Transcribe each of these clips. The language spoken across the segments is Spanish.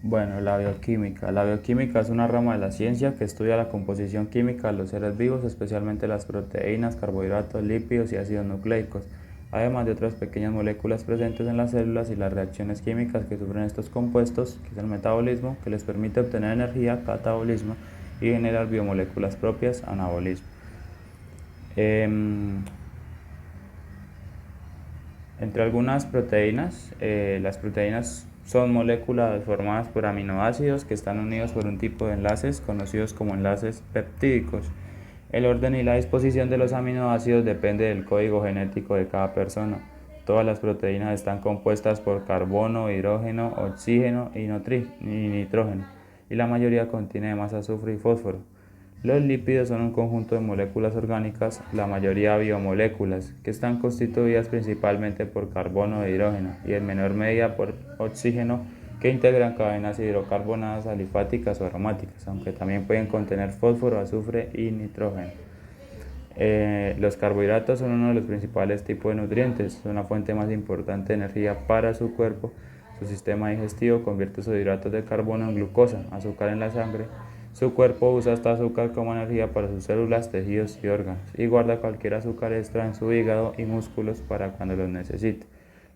Bueno, la bioquímica. La bioquímica es una rama de la ciencia que estudia la composición química de los seres vivos, especialmente las proteínas, carbohidratos, lípidos y ácidos nucleicos, además de otras pequeñas moléculas presentes en las células y las reacciones químicas que sufren estos compuestos, que es el metabolismo, que les permite obtener energía, catabolismo y generar biomoléculas propias, anabolismo. Em, Entre algunas proteínas, las proteínas son moléculas formadas por aminoácidos que están unidos por un tipo de enlaces conocidos como enlaces peptídicos. El orden y la disposición de los aminoácidos depende del código genético de cada persona. Todas las proteínas están compuestas por carbono, hidrógeno, oxígeno y nitrógeno, y la mayoría contiene además azufre y fósforo. Los lípidos son un conjunto de moléculas orgánicas, la mayoría biomoléculas, que están constituidas principalmente por carbono e hidrógeno y en menor medida por oxígeno, que integran cadenas hidrocarbonadas alifáticas o aromáticas, aunque también pueden contener fósforo, azufre y nitrógeno. Los carbohidratos son uno de los principales tipos de nutrientes, son una fuente más importante de energía para su cuerpo. Su sistema digestivo convierte sus hidratos de carbono en glucosa, azúcar en la sangre. Su cuerpo usa esta azúcar como energía para sus células, tejidos y órganos, y guarda cualquier azúcar extra en su hígado y músculos para cuando los necesite.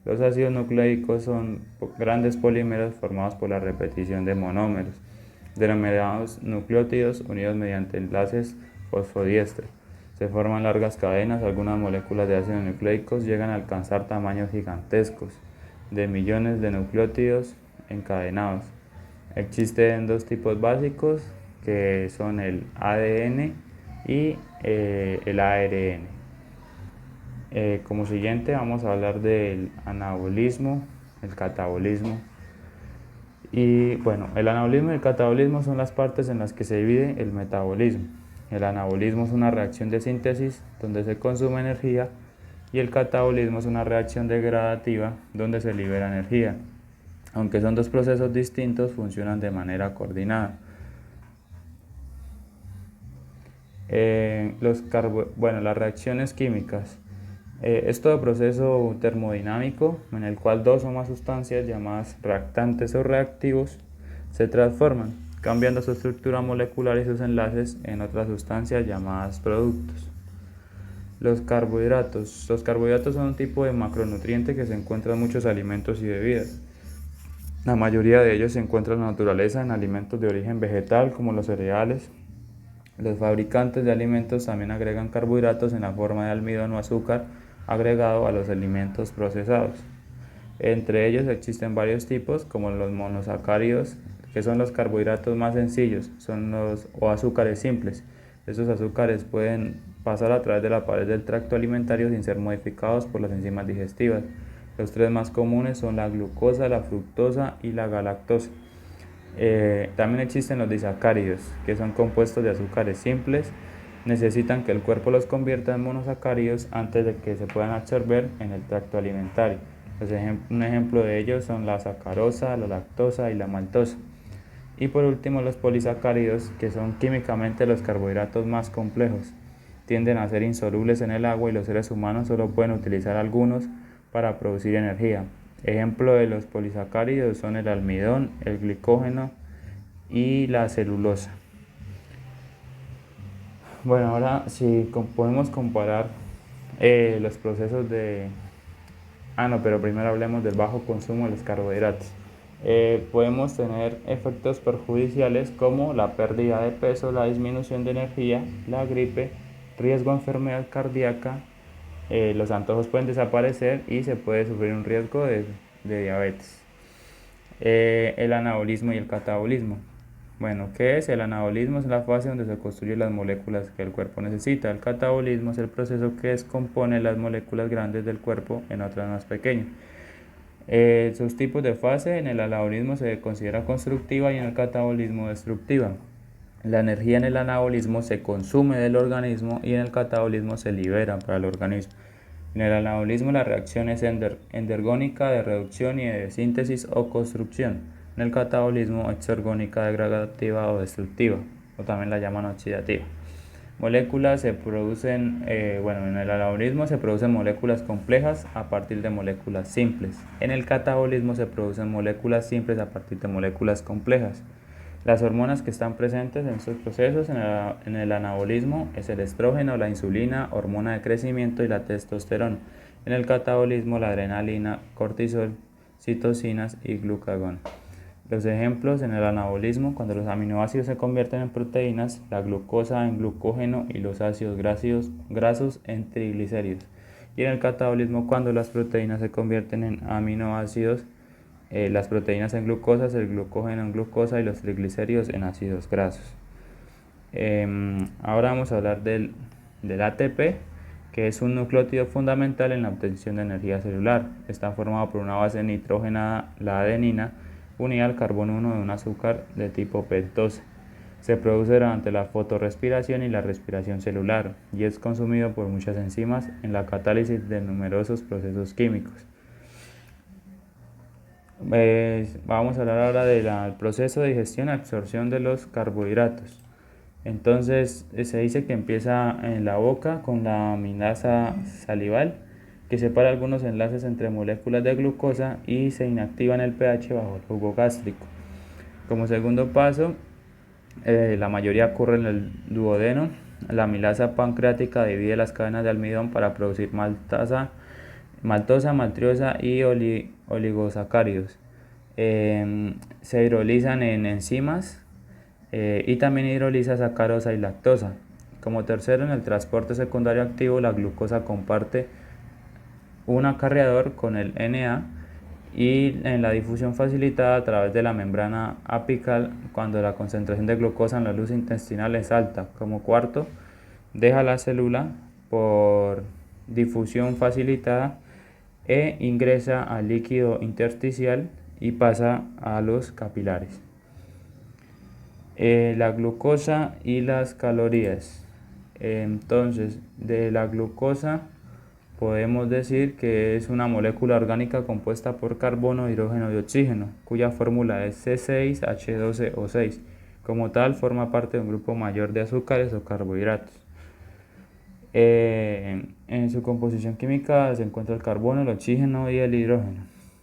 Los ácidos nucleicos son grandes polímeros formados por la repetición de monómeros, denominados nucleótidos unidos mediante enlaces fosfodiéster. Se forman largas cadenas, algunas moléculas de ácidos nucleicos llegan a alcanzar tamaños gigantescos, de millones de nucleótidos encadenados. Existen dos tipos básicos, que son el ADN y el ARN. Como siguiente vamos a hablar del anabolismo, el catabolismo. Y bueno, el anabolismo y el catabolismo son las partes en las que se divide el metabolismo. El anabolismo es una reacción de síntesis donde se consume energía y el catabolismo es una reacción degradativa donde se libera energía. Aunque son dos procesos distintos, funcionan de manera coordinada. Las reacciones químicas. Es todo proceso termodinámico en el cual dos o más sustancias llamadas reactantes o reactivos se transforman, cambiando su estructura molecular y sus enlaces en otras sustancias llamadas productos. Los carbohidratos. Los carbohidratos son un tipo de macronutriente que se encuentra en muchos alimentos y bebidas. La mayoría de ellos se encuentran en la naturaleza en alimentos de origen vegetal como los cereales. Los fabricantes de alimentos también agregan carbohidratos en la forma de almidón o azúcar agregado a los alimentos procesados. Entre ellos existen varios tipos, como los monosacáridos, que son los carbohidratos más sencillos, o azúcares simples. Estos azúcares pueden pasar a través de la pared del tracto alimentario sin ser modificados por las enzimas digestivas. Los tres más comunes son la glucosa, la fructosa y la galactosa. También existen los disacáridos, que son compuestos de azúcares simples. Necesitan que el cuerpo los convierta en monosacáridos antes de que se puedan absorber en el tracto alimentario. Un ejemplo de ellos son la sacarosa, la lactosa y la maltosa. Y por último, los polisacáridos, que son químicamente los carbohidratos más complejos. Tienden a ser insolubles en el agua y los seres humanos solo pueden utilizar algunos para producir energía. Ejemplo de los polisacáridos son el almidón, el glicógeno y la celulosa. Bueno, ahora si podemos comparar los procesos de... pero primero hablemos del bajo consumo de los carbohidratos. Podemos tener efectos perjudiciales como la pérdida de peso, la disminución de energía, la gripe, riesgo de enfermedad cardíaca, los antojos pueden desaparecer y se puede sufrir un riesgo de diabetes. El anabolismo y el catabolismo. Bueno, ¿qué es? El anabolismo es la fase donde se construyen las moléculas que el cuerpo necesita. El catabolismo es el proceso que descompone las moléculas grandes del cuerpo en otras más pequeñas. Sus tipos de fase: en el anabolismo se considera constructiva y en el catabolismo destructiva. La energía en el anabolismo se consume del organismo y en el catabolismo se libera para el organismo. En el anabolismo la reacción es endergónica, de reducción y de síntesis o construcción. En el catabolismo exergónica, degradativa o destructiva, o también la llaman oxidativa. Moléculas se producen, en el anabolismo se producen moléculas complejas a partir de moléculas simples. En el catabolismo se producen moléculas simples a partir de moléculas complejas. Las hormonas que están presentes en estos procesos en el anabolismo es el estrógeno, la insulina, hormona de crecimiento y la testosterona. En el catabolismo la adrenalina, cortisol, citocinas y glucagón. Los ejemplos en el anabolismo, cuando los aminoácidos se convierten en proteínas, la glucosa en glucógeno y los ácidos grasos en triglicéridos. Y en el catabolismo, cuando las proteínas se convierten en aminoácidos, las proteínas en glucosas, el glucógeno en glucosa y los triglicéridos en ácidos grasos. Ahora vamos a hablar del ATP, que es un nucleótido fundamental en la obtención de energía celular. Está formado por una base nitrogenada, la adenina, unida al carbono 1 de un azúcar de tipo pentosa. Se produce durante la fotorrespiración y la respiración celular y es consumido por muchas enzimas en la catálisis de numerosos procesos químicos. Vamos a hablar ahora del proceso de digestión y absorción de los carbohidratos. Entonces se dice que empieza en la boca con la amilasa salival, que separa algunos enlaces entre moléculas de glucosa y se inactiva en el pH bajo el jugo gástrico. Como segundo paso, la mayoría ocurre en el duodeno. La amilasa pancreática divide las cadenas de almidón para producir maltosa, maltriosa y oligosacáridos. Se hidrolizan en enzimas y también hidroliza sacarosa y lactosa. Como tercero, en el transporte secundario activo, la glucosa comparte un acarreador con el Na y en la difusión facilitada a través de la membrana apical cuando la concentración de glucosa en la luz intestinal es alta. Como cuarto, deja la célula por difusión facilitada e ingresa al líquido intersticial y pasa a los capilares. La glucosa y las calorías. Entonces, de la glucosa podemos decir que es una molécula orgánica compuesta por carbono, hidrógeno y oxígeno, cuya fórmula es C6H12O6. Como tal, forma parte de un grupo mayor de azúcares o carbohidratos. En su composición química se encuentra el carbono, el oxígeno y el hidrógeno.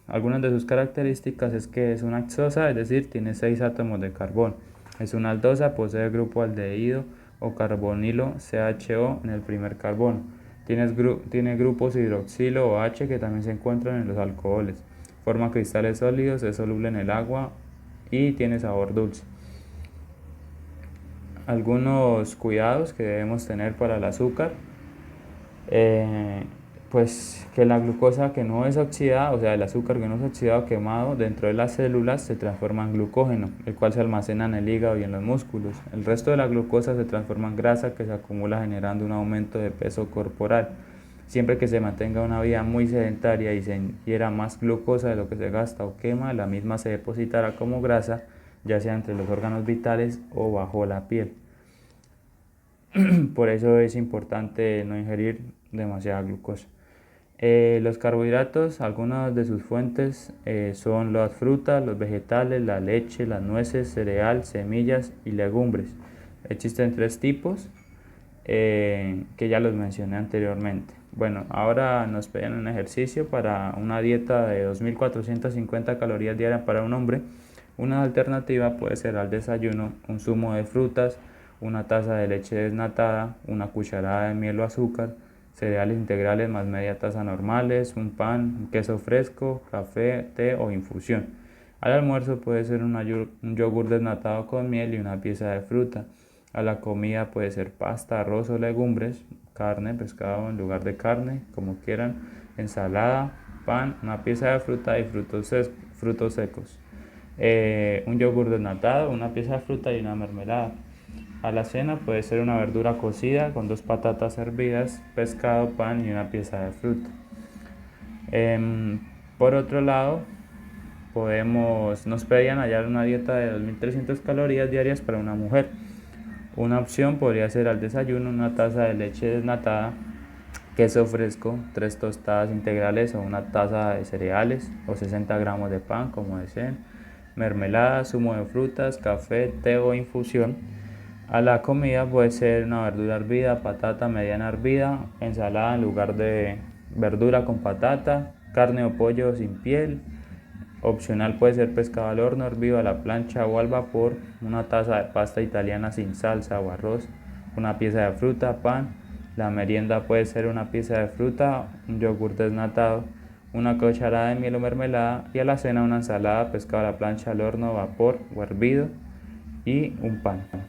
Algunas de sus características es que es una hexosa, es decir, tiene 6 átomos de carbón. Es una aldosa, posee el grupo aldehído o carbonilo CHO en el primer carbono. Tiene grupos hidroxilo o H que también se encuentran en los alcoholes. Forma cristales sólidos, es soluble en el agua y tiene sabor dulce. Algunos cuidados que debemos tener para el azúcar, pues que la glucosa que no es oxidada, o sea el azúcar que no es oxidado o quemado dentro de las células se transforma en glucógeno, el cual se almacena en el hígado y en los músculos. El resto de la glucosa se transforma en grasa que se acumula generando un aumento de peso corporal. Siempre que se mantenga una vida muy sedentaria y se ingiera más glucosa de lo que se gasta o quema, la misma se depositará como grasa, ya sea entre los órganos vitales o bajo la piel. Por eso es importante no ingerir demasiada glucosa. Los carbohidratos, algunas de sus fuentes son las frutas, los vegetales, la leche, las nueces, cereal, semillas y legumbres. Existen 3 tipos que ya los mencioné anteriormente. Bueno, ahora nos piden un ejercicio para una dieta de 2.450 calorías diarias para un hombre. Una alternativa puede ser al desayuno un zumo de frutas, una taza de leche desnatada, una cucharada de miel o azúcar, cereales integrales más media taza normales, un pan, un queso fresco, café, té o infusión. Al almuerzo puede ser un yogur desnatado con miel y una pieza de fruta. A la comida puede ser pasta, arroz o legumbres, carne, pescado en lugar de carne, como quieran, ensalada, pan, una pieza de fruta y frutos secos. Un yogur desnatado, una pieza de fruta y una mermelada. A la cena puede ser una verdura cocida con 2 patatas hervidas, pescado, pan y una pieza de fruta. Por otro lado, nos pedían hallar una dieta de 2.300 calorías diarias para una mujer. Una opción podría ser al desayuno una taza de leche desnatada, queso fresco, 3 tostadas integrales o una taza de cereales o 60 gramos de pan, como deseen, mermelada, zumo de frutas, café, té o infusión. A la comida puede ser una verdura hervida, patata mediana hervida, ensalada en lugar de verdura con patata, carne o pollo sin piel. Opcional puede ser pescado al horno, hervido a la plancha o al vapor, una taza de pasta italiana sin salsa o arroz, una pieza de fruta, pan. La merienda puede ser una pieza de fruta, un yogur desnatado, una cucharada de miel o mermelada, y a la cena una ensalada, pescado a la plancha, al horno, vapor o hervido y un pan.